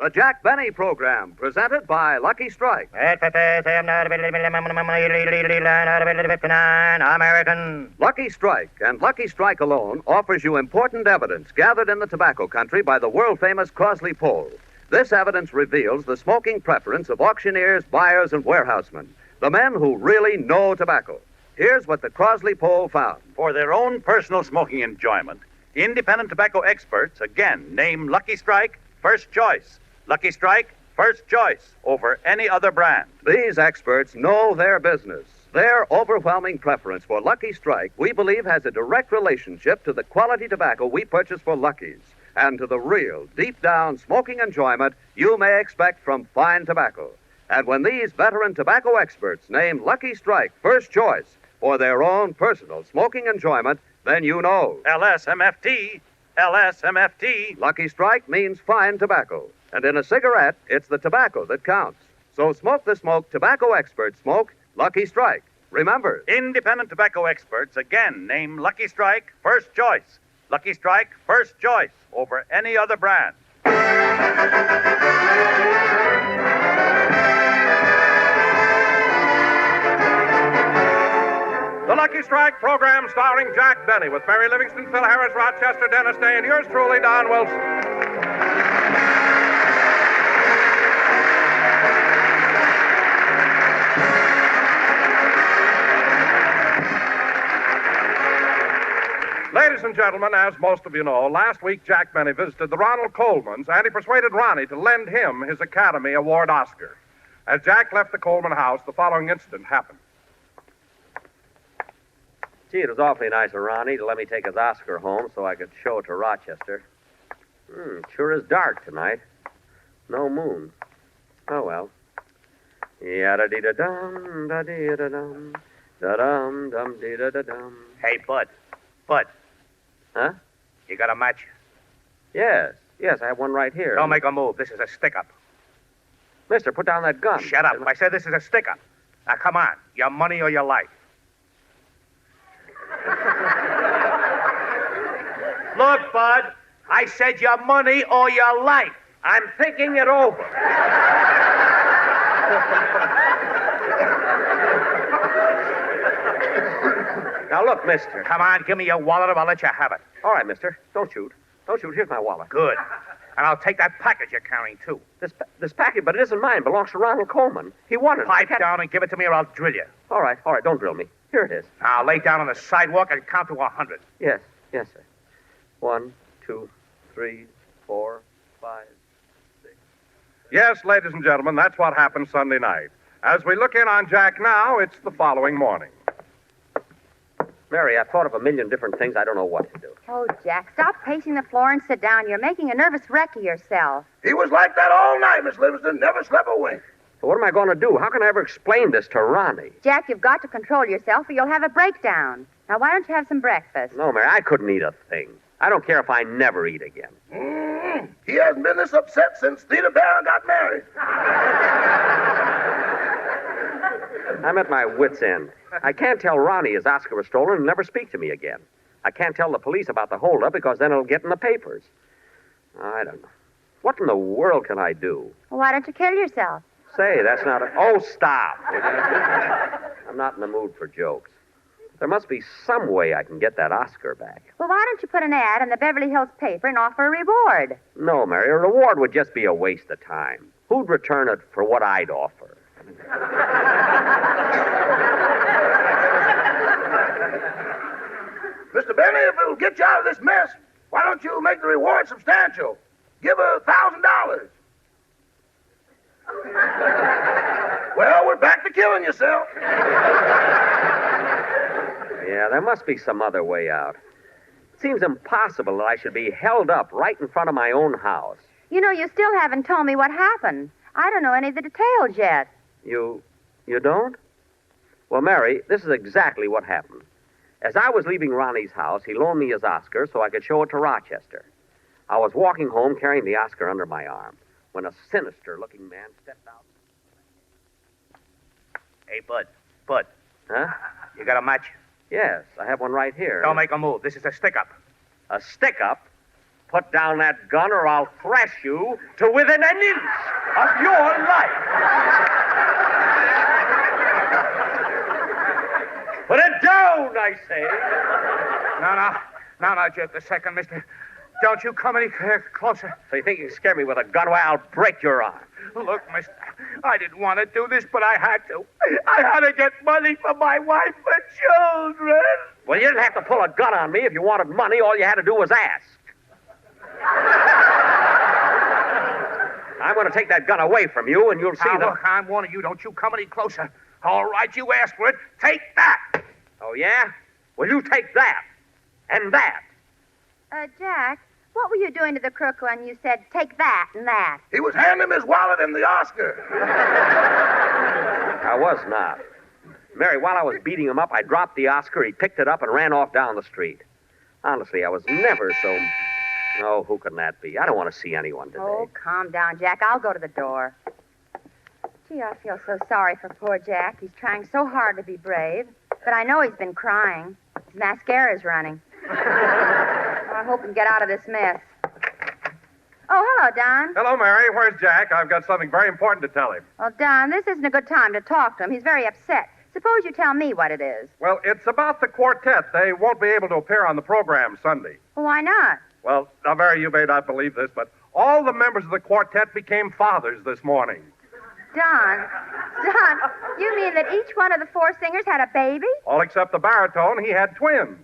The Jack Benny Program, presented by Lucky Strike. American. Lucky Strike, and Lucky Strike alone, offers you important evidence gathered in the tobacco country by the world-famous Crosley poll. This evidence reveals the smoking preference of auctioneers, buyers, and warehousemen, the men who really know tobacco. Here's what the Crosley poll found. For their own personal smoking enjoyment, independent tobacco experts again name Lucky Strike first choice. Lucky Strike, first choice over any other brand. These experts know their business. Their overwhelming preference for Lucky Strike, we believe, has a direct relationship to the quality tobacco we purchase for Lucky's and to the real, deep-down smoking enjoyment you may expect from fine tobacco. And when these veteran tobacco experts name Lucky Strike first choice for their own personal smoking enjoyment, then you know. LSMFT, LSMFT. Lucky Strike means fine tobacco. And in a cigarette, it's the tobacco that counts. So smoke the smoke tobacco experts smoke Lucky Strike. Remember, Independent tobacco experts again name Lucky Strike first choice. Lucky Strike, first choice over any other brand. The Lucky Strike program starring Jack Benny with Mary Livingston, Phil Harris, Rochester, Dennis Day, and yours truly, Don Wilson. Ladies and gentlemen, as most of you know, last week Jack Benny visited the Ronald Colemans, and he persuaded Ronnie to lend him his Academy Award Oscar. As Jack left the Coleman house, the following incident happened. Gee, it was awfully nice of Ronnie to let me take his Oscar home so I could show it to Rochester. Sure is dark tonight. No moon. Oh, well. Yada-dee-da-dum, da-dee-da-dum, da-dum, dum-dee-da-da-dum. Hey, Bud. Huh? You got a match? Yes, I have one right here. Don't make a move. This is a stick-up. Mister, put down that gun. Shut up. I said this is a stick-up. Now, come on. Your money or your life. Look, Bud. I said your money or your life. I'm thinking it over. Now, look, mister. Come on, give me your wallet or I'll let you have it. All right, mister. Don't shoot. Don't shoot. Here's my wallet. Good. And I'll take that package you're carrying, too. This package, but it isn't mine. It belongs to Ronald Coleman. He won it. Pipe down and give it to me or I'll drill you. All right. Don't drill me. Here it is. Now, lay down on the sidewalk and count to 100. Yes, sir. 1, 2, 3, 4, 5, 6. Yes, ladies and gentlemen, that's what happened Sunday night. As we look in on Jack now, it's the following morning. Mary, I've thought of a million different things. I don't know what to do. Oh, Jack, stop pacing the floor and sit down. You're making a nervous wreck of yourself. He was like that all night, Miss Livingston. Never slept a wink. But what am I going to do? How can I ever explain this to Ronnie? Jack, you've got to control yourself or you'll have a breakdown. Now, why don't you have some breakfast? No, Mary, I couldn't eat a thing. I don't care if I never eat again. He hasn't been this upset since Theda Barron got married. I'm at my wit's end. I can't tell Ronnie his Oscar was stolen and never speak to me again. I can't tell the police about the holdup because then it'll get in the papers. I don't know. What in the world can I do? Well, why don't you kill yourself? Say, that's not a... Oh, stop. I'm not in the mood for jokes. There must be some way I can get that Oscar back. Well, why don't you put an ad in the Beverly Hills paper and offer a reward? No, Mary, a reward would just be a waste of time. Who'd return it for what I'd offer? Mr. Benny, if it'll get you out of this mess, why don't you make the reward substantial? Give $1,000. Well, we're back to killing yourself. Yeah, there must be some other way out. It seems impossible that I should be held up right in front of my own house. You know, you still haven't told me what happened. I don't know any of the details yet. You don't? Well, Mary, this is exactly what happened. As I was leaving Ronnie's house, he loaned me his Oscar so I could show it to Rochester. I was walking home carrying the Oscar under my arm when a sinister-looking man stepped out. Hey, Bud. Huh? You got a match? Yes, I have one right here. Don't make a move. This is a stick-up. A stick-up? Put down that gun or I'll thrash you to within an inch of your life. Put it down, I say. No, just a second, mister. Don't you come any closer. So you think you can scare me with a gun? Well, I'll break your arm. Look, mister, I didn't want to do this, but I had to. I had to get money for my wife and children. Well, you didn't have to pull a gun on me. If you wanted money, all you had to do was ask. I'm going to take that gun away from you, and you'll see Look, I'm warning you. Don't you come any closer. All right, you asked for it. Take that. Oh, yeah? Well, you take that. And that. Jack, what were you doing to the crook when you said, take that and that? He was handing him his wallet and the Oscar. I was not. Mary, while I was beating him up, I dropped the Oscar, he picked it up and ran off down the street. Honestly, I was never so... Oh, who can that be? I don't want to see anyone today. Oh, calm down, Jack. I'll go to the door. Gee, I feel so sorry for poor Jack. He's trying so hard to be brave. But I know he's been crying. His mascara's running. I hope we can get out of this mess. Oh, hello, Don. Hello, Mary. Where's Jack? I've got something very important to tell him. Well, Don, this isn't a good time to talk to him. He's very upset. Suppose you tell me what it is. Well, it's about the quartet. They won't be able to appear on the program Sunday. Well, why not? Well, now, Mary, you may not believe this, but all the members of the quartet became fathers this morning. Don, you mean that each one of the four singers had a baby? All except the baritone, he had twins.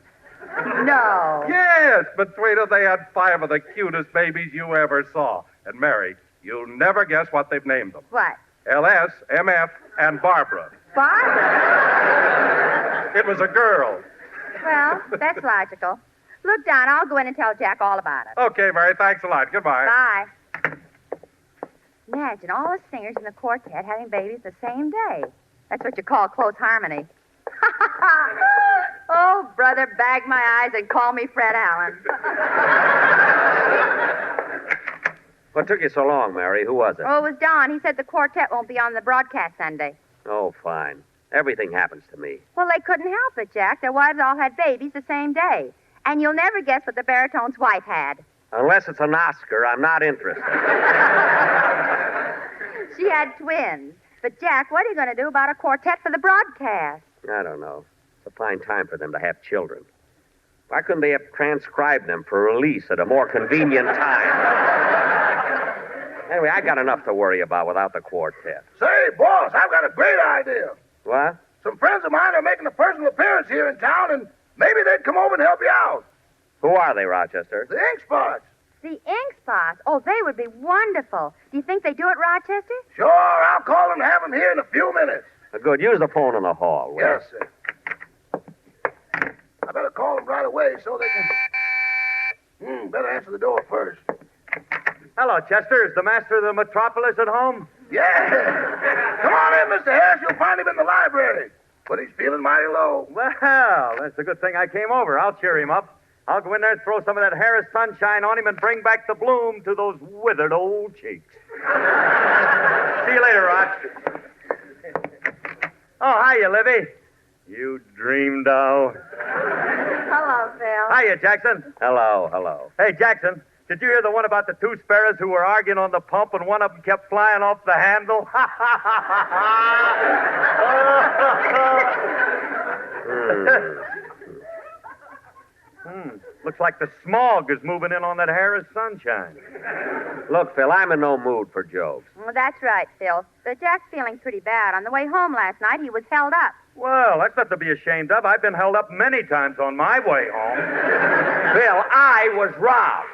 No. Yes, between them they had 5 of the cutest babies you ever saw. And Mary, you'll never guess what they've named them. What? LS, MF, and Barbara. Barbara? It was a girl. Well, that's logical. Look, Don, I'll go in and tell Jack all about it. Okay, Mary, thanks a lot. Goodbye. Bye. Imagine all the singers in the quartet having babies the same day. That's what you call close harmony. Oh, brother, bag my eyes and call me Fred Allen. What took you so long, Mary? Who was it? Oh, it was Don. He said the quartet won't be on the broadcast Sunday. Oh, fine. Everything happens to me. Well, they couldn't help it, Jack. Their wives all had babies the same day. And you'll never guess what the baritone's wife had. Unless it's an Oscar, I'm not interested. She had twins. But, Jack, what are you going to do about a quartet for the broadcast? I don't know. It's a fine time for them to have children. Why couldn't they have transcribed them for release at a more convenient time? Anyway, I got enough to worry about without the quartet. Say, boss, I've got a great idea. What? Some friends of mine are making a personal appearance here in town, and maybe they'd come over and help you out. Who are they, Rochester? The Ink Spots. The Ink Spots? Oh, they would be wonderful. Do you think they do it, Rochester? Sure, I'll call them and have them here in a few minutes. Good. Use the phone in the hall, will Yes, sir. I better call them right away so they can... better answer the door first. Hello, Chester. Is the master of the metropolis at home? Yeah. Come on in, Mr. Harris. You'll find him in the library. But he's feeling mighty low. Well, that's a good thing I came over. I'll cheer him up. I'll go in there and throw some of that Harris sunshine on him and bring back the bloom to those withered old cheeks. See you later, Roch. Oh, hiya, Livy. You dream doll. Hello, Phil. Hiya, Jackson. Hello. Hey, Jackson, did you hear the one about the 2 sparrows who were arguing on the pump and one of them kept flying off the handle? Looks like the smog is moving in on that Harris sunshine. Look, Phil, I'm in no mood for jokes. Well, that's right, Phil. But Jack's feeling pretty bad. On the way home last night, he was held up. Well, that's not to be ashamed of. I've been held up many times on my way home. Phil, I was robbed.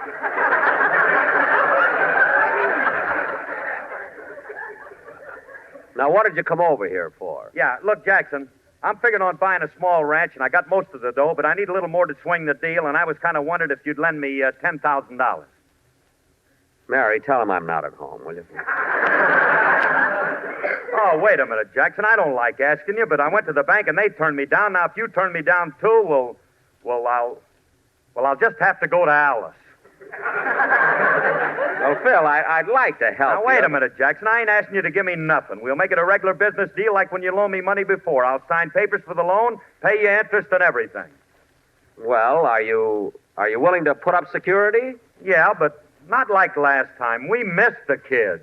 Now, what did you come over here for? Yeah, look, Jackson, I'm figuring on buying a small ranch, and I got most of the dough, but I need a little more to swing the deal, and I was kind of wondered if you'd lend me $10,000. Mary, tell him I'm not at home, will you? Oh, wait a minute, Jackson. I don't like asking you, but I went to the bank and they turned me down. Now, if you turn me down too, I'll just have to go to Alice. Well, Phil, I'd like to help Now, wait you. a minute, Jackson. I ain't asking you to give me nothing. We'll make it a regular business deal like when you loaned me money before. I'll sign papers for the loan, pay you interest and everything. Well, are you willing to put up security? Yeah, but not like last time. We missed the kids.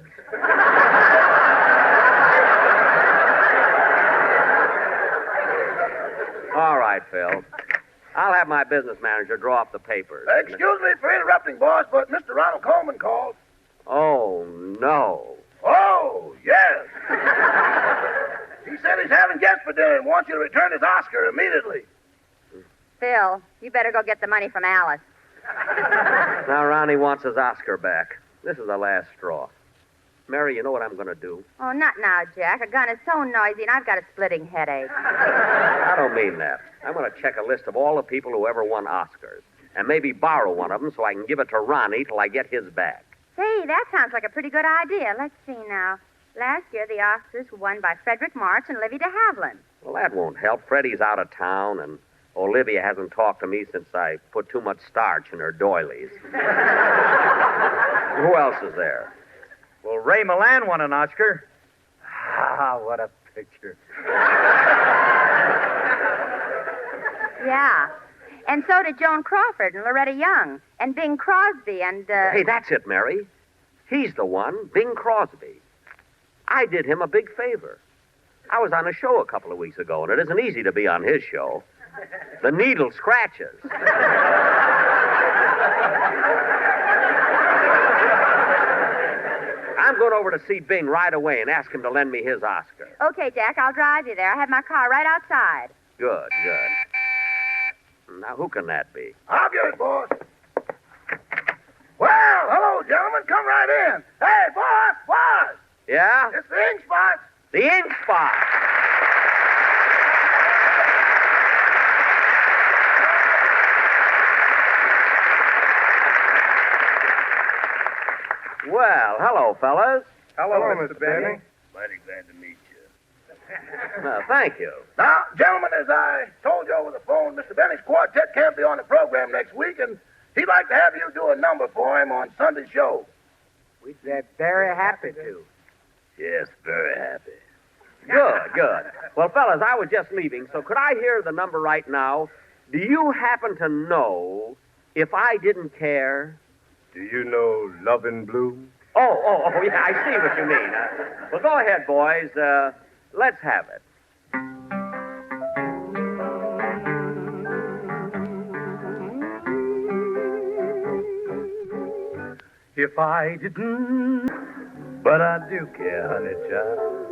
All right, Phil. I'll have my business manager draw up the papers. Excuse me for interrupting, boss, but Mr. Ronald Coleman called. Oh, no. Oh, yes. He said he's having guests for dinner and wants you to return his Oscar immediately. Phil, you better go get the money from Alice. Now Ronnie wants his Oscar back. This is the last straw. Mary, you know what I'm going to do? Oh, not now, Jack. A gun is so noisy, and I've got a splitting headache. I don't mean that. I'm going to check a list of all the people who ever won Oscars, and maybe borrow one of them so I can give it to Ronnie till I get his back. Say, that sounds like a pretty good idea. Let's see now. Last year, the Oscars were won by Frederick March and Livy de Havilland. Well, that won't help. Freddie's out of town, and Olivia hasn't talked to me since I put too much starch in her doilies. Who else is there? Well, Ray Milland won an Oscar. Ah, what a picture. Yeah. And so did Joan Crawford and Loretta Young and Bing Crosby and, Hey, that's it, Mary. He's the one, Bing Crosby. I did him a big favor. I was on a show a couple of weeks ago, and it isn't easy to be on his show. The needle scratches. I'm going over to see Bing right away and ask him to lend me his Oscar. Okay, Jack, I'll drive you there. I have my car right outside. Good, good. Now, who can that be? I'll get it, boss. Well, hello, gentlemen. Come right in. Hey, boss. Yeah? It's the ink spot. The ink spot. Well, hello, fellas. Hello, Mr. Benny. Mighty glad to meet you. Thank you. Now, gentlemen, as I told you over the phone, Mr. Benny's quartet can't be on the program next week, and he'd like to have you do a number for him on Sunday's show. We'd be very happy to. Yes, very happy. Good, good. Well, fellas, I was just leaving, so could I hear the number right now? Do you happen to know If I Didn't Care? Do you know Lovin' Blue? Oh, yeah, I see what you mean. Well, go ahead, boys. Let's have it. If I didn't, but I do care, honey child.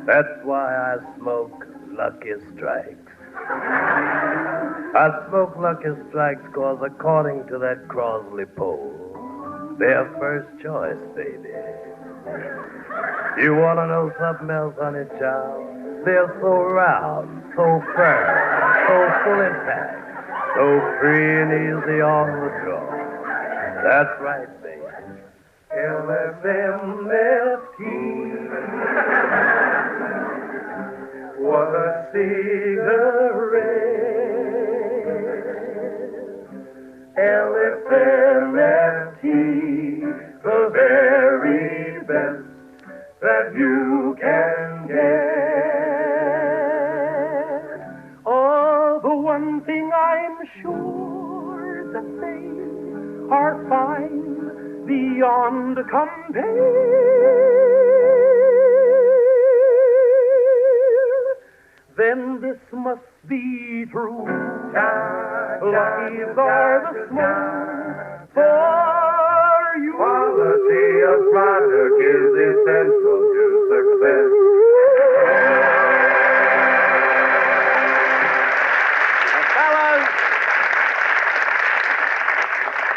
That's why I smoke Lucky Strikes. I smoke Lucky Strikes 'cause according to that Crosley poll, they're first choice, baby. You want to know something else, honey child? They're so round, so firm, so full intact, so free and easy on the draw. That's right, baby. LFMFT. What a cigarette. LFMFT, the very best that you can get. Oh, the one thing I'm sure that they are fine beyond compare. Then this must be true. Lucky's are the smoke for you. Quality of product is essential to success.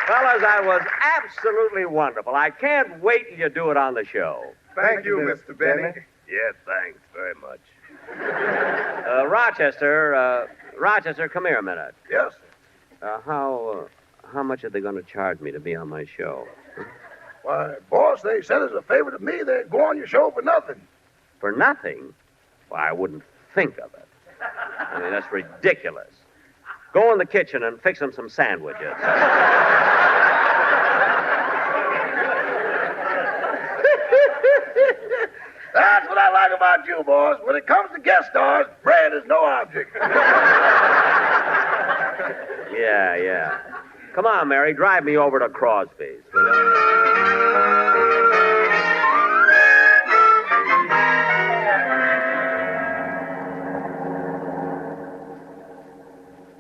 Fellas, that was absolutely wonderful. I can't wait till you do it on the show. Thank you, Mr. Benny. Yes, thanks very much. Rochester, come here a minute. Yes, sir. How much are they going to charge me to be on my show? Why, boss, they said as a favor to me they'd go on your show for nothing. For nothing? Well, I wouldn't think of it. I mean, that's ridiculous. Go in the kitchen and fix them some sandwiches. That's what I like about you, boss. When it comes to guest stars, bread is no object. Yeah. Come on, Mary, drive me over to Crosby's. Will you?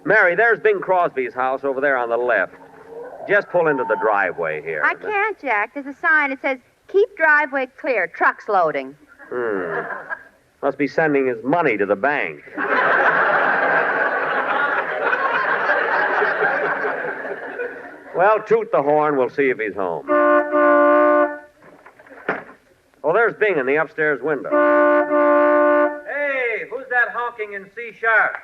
Mary, there's Bing Crosby's house over there on the left. Just pull into the driveway here. I can't, Jack. There's a sign that says, keep driveway clear, trucks loading. Must be sending his money to the bank. Well, toot the horn. We'll see if he's home. Oh, there's Bing in the upstairs window. Hey, who's that honking in C sharp?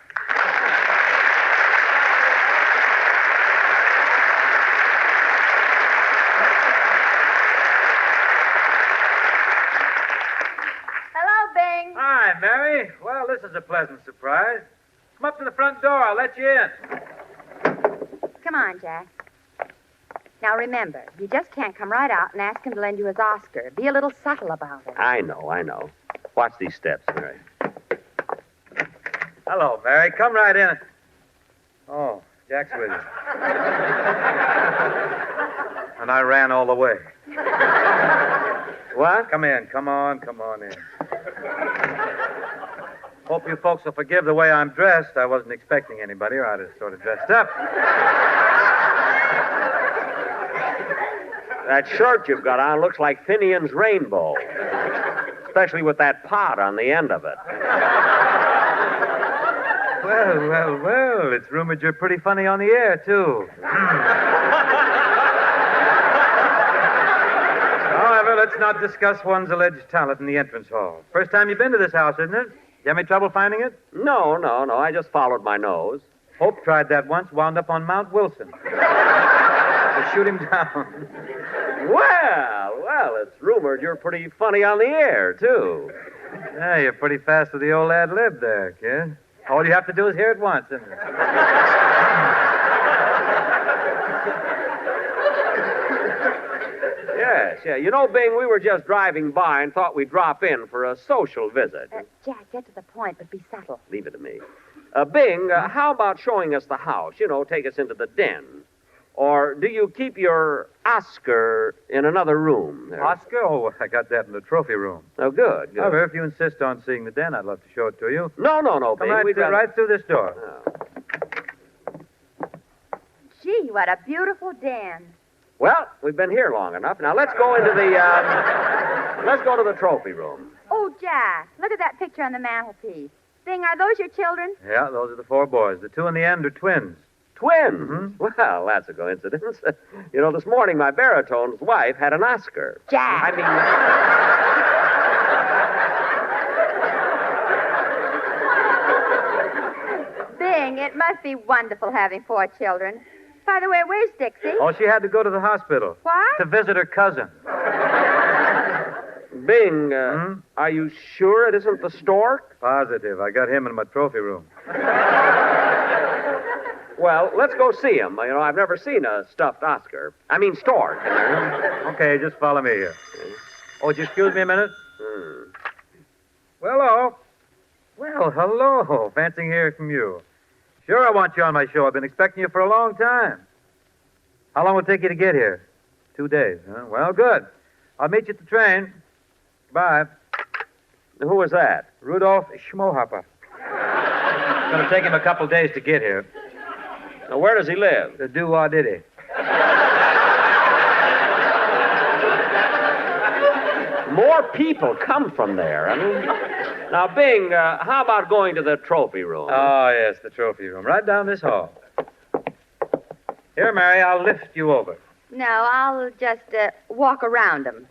Hello, Bing. Hi, Mary. Well, this is a pleasant surprise. Come up to the front door. I'll let you in. Come on, Jack. Now, remember, you just can't come right out and ask him to lend you his Oscar. Be a little subtle about it. I know. Watch these steps, Mary. Hello, Mary. Come right in. Oh, Jack's with you. And I ran all the way. What? Come in. Come on in. Hope you folks will forgive the way I'm dressed. I wasn't expecting anybody, or I'd have sort of dressed up. That shirt you've got on looks like Finian's rainbow. Especially with that pot on the end of it. Well. It's rumored you're pretty funny on the air, too. However, let's not discuss one's alleged talent in the entrance hall. First time you've been to this house, isn't it? You have any trouble finding it? No. I just followed my nose. Hope tried that once, wound up on Mount Wilson. To shoot him down. Well, it's rumored you're pretty funny on the air, too. Yeah, you're pretty fast with the old ad lib there, kid. All you have to do is hear it once, isn't it? Yes. You know, Bing, we were just driving by and thought we'd drop in for a social visit. Jack, get to the point, but be subtle. Leave it to me. Bing, how about showing us the house? Take us into the den. Or do you keep your Oscar in another room? There? Oscar? Oh, I got that in the trophy room. Oh, good. However, if you insist on seeing the den, I'd love to show it to you. No, Come Bing. right through this door. Oh. Gee, what a beautiful den. Well, we've been here long enough. Now let's go into the let's go to the trophy room. Oh, Jack, look at that picture on the mantelpiece. Bing, are those your children? Yeah, those are the 4 boys. The 2 in the end are twins. Twins? Mm-hmm. Well, that's a coincidence. This morning my baritone's wife had an Oscar. Jack. Bing, it must be wonderful having 4 children. By the way, where's Dixie? Oh, she had to go to the hospital. What? To visit her cousin. Bing, are you sure it isn't the stork? Positive. I got him in my trophy room. Well, let's go see him. I've never seen a stuffed Oscar. Stork. Okay, just follow me here. Oh, would you excuse me a minute? Well, hello. Fancy hearing from you. Sure, I want you on my show. I've been expecting you for a long time. How long will it take you to get here? 2 days, huh? Well, good. I'll meet you at the train. Bye. Who was that? Rudolph Schmohopper. It's going to take him a couple days to get here. Now, where does he live? The do-wah-diddy. More people come from there. Now, Bing, how about going to the trophy room? Oh, yes, the trophy room. Right down this hall. Here, Mary, I'll lift you over. No, I'll just walk around them.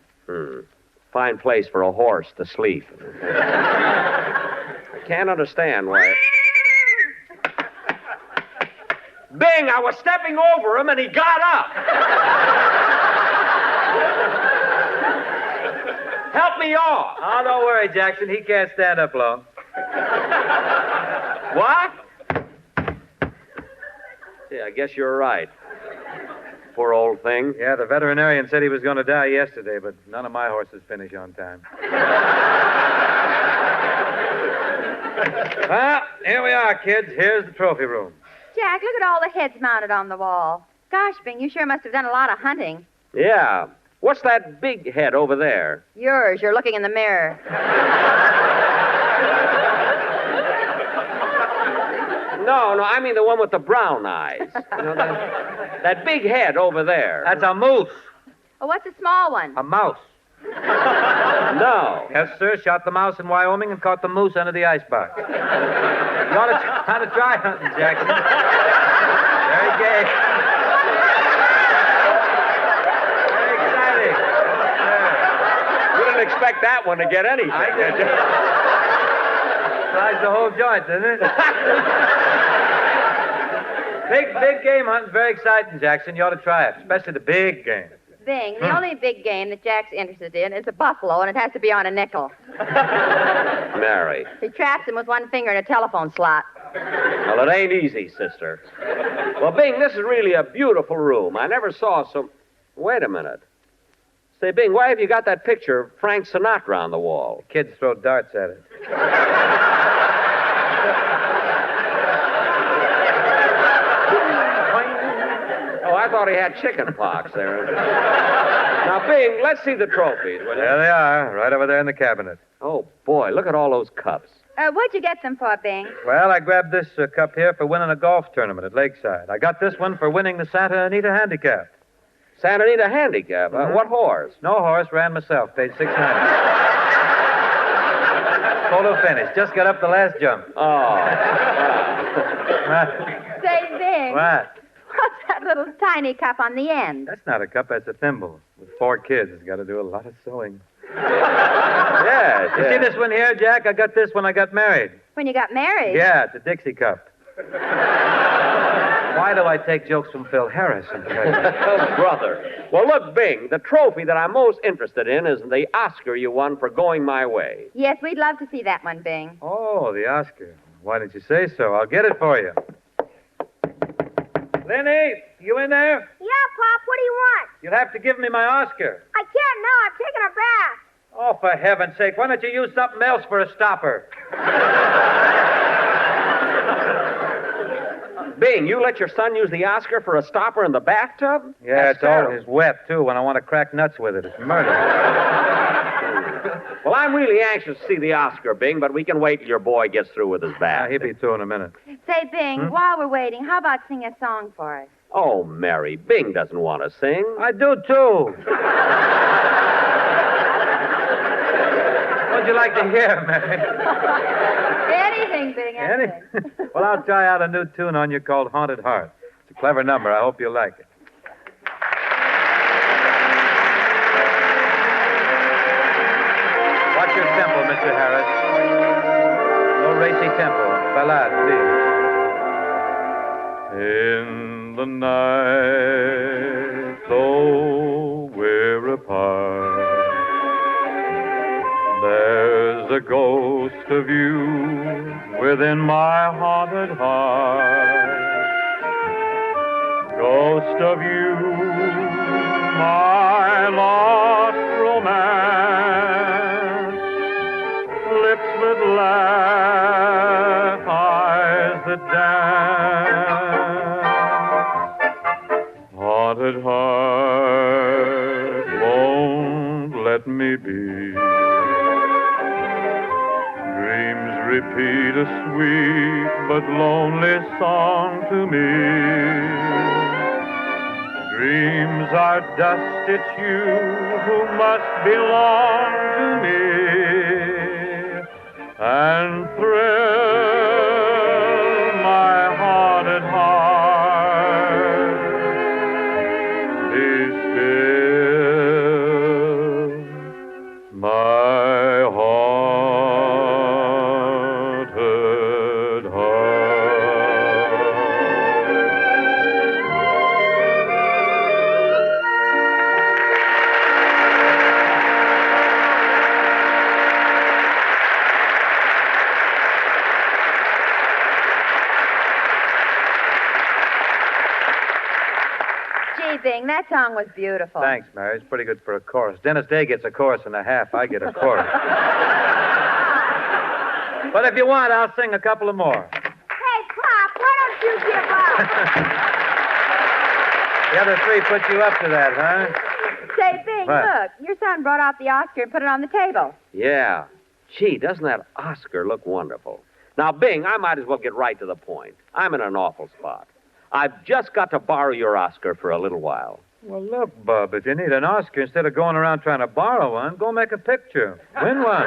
Fine place for a horse to sleep. I can't understand why. Bing, I was stepping over him and he got up. Help me off. Oh, don't worry, Jackson. He can't stand up long. What? Yeah, I guess you're right. Poor old thing. Yeah, the veterinarian said he was going to die yesterday, but none of my horses finish on time. Well, here we are, kids. Here's the trophy room. Jack, look at all the heads mounted on the wall. Gosh, Bing, you sure must have done a lot of hunting. Yeah. What's that big head over there? Yours. You're looking in the mirror. No, I mean the one with the brown eyes. You know, that big head over there. That's a moose. Oh, what's a small one? A mouse. No. Yes, sir. Shot the mouse in Wyoming and caught the moose under the icebox. You ought to try hunting, Jackson. Very gay. Very exciting. Yeah. You didn't expect that one to get anything, did you? Flies the whole joint, doesn't it? Big game hunting's very exciting, Jackson. You ought to try it, especially the big game. Bing, the only big game that Jack's interested in is a buffalo, and it has to be on a nickel. Mary. He traps him with one finger in a telephone slot. Well, it ain't easy, sister. Well, Bing, this is really a beautiful room. I never saw so... Wait a minute. Say, Bing, why have you got that picture of Frank Sinatra on the wall? Kids throw darts at it. Oh, I thought he had chicken pox there. Now, Bing, let's see the trophies, will you? There they are, right over there in the cabinet. Oh, boy, look at all those cups. What'd you get them for, Bing? Well, I grabbed this cup here for winning a golf tournament at Lakeside. I got this one for winning the Santa Anita Handicap. Santa Anita Handicap? What horse? No horse, ran myself, paid $6.90. Photo finish, just got up the last jump. Oh. Say, Bing. What? What's that little tiny cup on the end? That's not a cup, that's a thimble. With 4 kids, it's got to do a lot of sewing. Yes. You see this one here, Jack? I got this when I got married. When you got married? Yeah, it's a Dixie cup. Why do I take jokes from Phil Harris? Oh, brother. Well, look, Bing, the trophy that I'm most interested in is the Oscar you won for Going My Way. Yes, we'd love to see that one, Bing. Oh, the Oscar. Why didn't you say so? I'll get it for you. Lenny, you in there? Yeah, Pop, what do you want? You'll have to give me my Oscar. I can't now. I'm taking a bath. Oh, for heaven's sake, why don't you use something else for a stopper? Bing, you let your son use the Oscar for a stopper in the bathtub? Yeah, That's it's terrible. always wet, too, when I want to crack nuts with it. It's murder. Well, I'm really anxious to see the Oscar, Bing, but we can wait till your boy gets through with his bath. He'll be through in a minute. Say, Bing, while we're waiting, how about sing a song for us? Oh, Mary, Bing doesn't want to sing. I do, too. What'd you like to hear, Mary? Anything, Bing, anything. Well, I'll try out a new tune on you called Haunted Heart. It's a clever number. I hope you'll like it. Watch your tempo, Mr. Harris. No racy tempo. Ballade, please. In the night, though we're apart, there's a ghost of you within my haunted heart. Ghost of you, my lost romance. Lips that laugh, eyes that dance. Haunted heart, won't let me be. Dreams repeat a sweet but lonely song to me. Dreams are dust, it's you who must belong to me. And thrill my haunted heart. Be still, my haunted heart. Gee, Bing, that song was beautiful. Thanks, Mary. It's pretty good for a chorus. Dennis Day gets a chorus and a half. I get a chorus. But if you want, I'll sing a couple of more. Hey, Pop, why don't you give up? The other three put you up to that, huh? Say, Bing, What? look. Your son brought out the Oscar and put it on the table. Yeah. Gee, doesn't that Oscar look wonderful? Now, Bing, I might as well get right to the point. I'm in an awful spot. I've just got to borrow your Oscar for a little while. Well, look, Bub, if you need an Oscar, instead of going around trying to borrow one, go make a picture. Win one.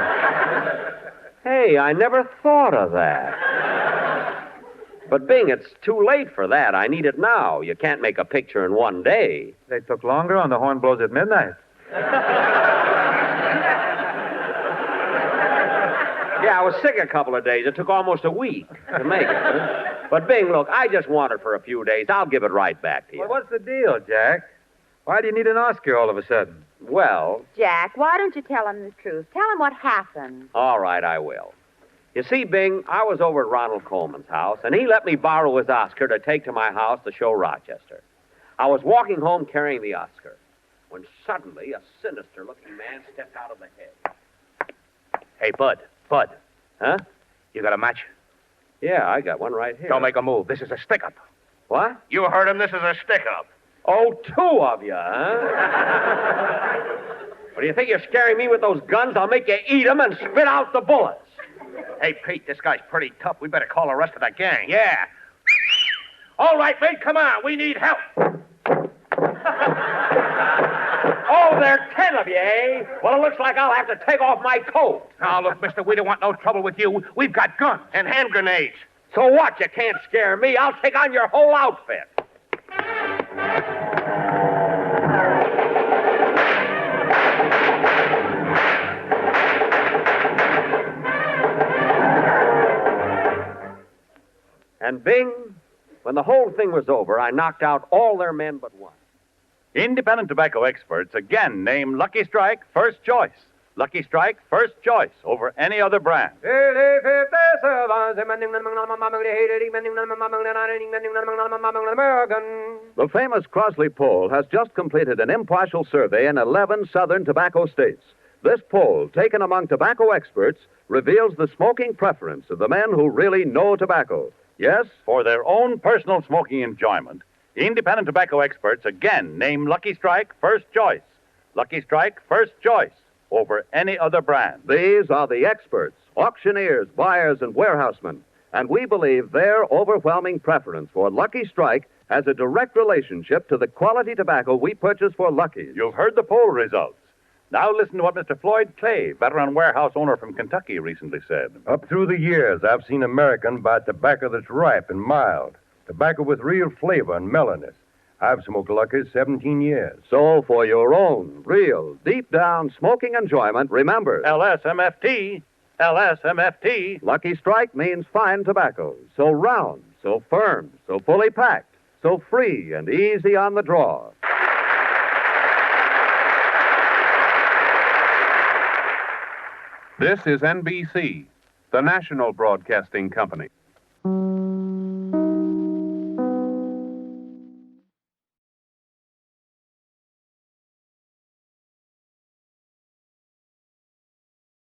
Hey, I never thought of that. But, Bing, it's too late for that. I need it now. You can't make a picture in one day. They took longer on the horn blows at midnight. Yeah, I was sick a couple of days. It took almost a week to make it. Huh? But, Bing, look, I just want it for a few days. I'll give it right back to you. Well, what's the deal, Jack? Why do you need an Oscar all of a sudden? Well, Jack, why don't you tell him the truth? Tell him what happened. all right, I will. You see, Bing, I was over at Ronald Coleman's house, and he let me borrow his Oscar to take to my house to show Rochester. I was walking home carrying the Oscar when suddenly a sinister-looking man stepped out of the hedge. Hey, Bud. Huh? You got a match? Yeah, I got one right here. Don't make a move. This is a stick-up. What? You heard him. This is a stick-up. Oh, two of you, huh? What, do you think you're scaring me with those guns? I'll make you eat them and spit out the bullets. Hey, Pete, this guy's pretty tough. We better call the rest of the gang. Yeah. All right, mate, come on. We need help. Oh, there are 10 of you, eh? Well, it looks like I'll have to take off my coat. Now, look, mister, we don't want no trouble with you. We've got guns and hand grenades. So what? You can't scare me. I'll take on your whole outfit. And Bing, when the whole thing was over, I knocked out all their men but one. Independent tobacco experts again name Lucky Strike first choice. Lucky Strike first choice over any other brand. The famous Crosley poll has just completed an impartial survey in 11 southern tobacco states. This poll, taken among tobacco experts, reveals the smoking preference of the men who really know tobacco. Yes, For their own personal smoking enjoyment, independent tobacco experts again name Lucky Strike first choice. Lucky Strike first choice over any other brand. these are the experts, auctioneers, buyers, and warehousemen. And we believe their overwhelming preference for Lucky Strike has a direct relationship to the quality tobacco we purchase for Lucky's. You've heard the poll results. Now listen to what Mr. Floyd Clay, veteran warehouse owner from Kentucky, recently said. Up through the years, I've seen Americans buy tobacco that's ripe and mild, tobacco with real flavor and mellowness. I've smoked Lucky's 17 years. So for your own, real, deep-down smoking enjoyment, remember, LSMFT. LSMFT. Lucky Strike means fine tobacco. So round, so firm, so fully packed, so free and easy on the draw. This is NBC, the national broadcasting company.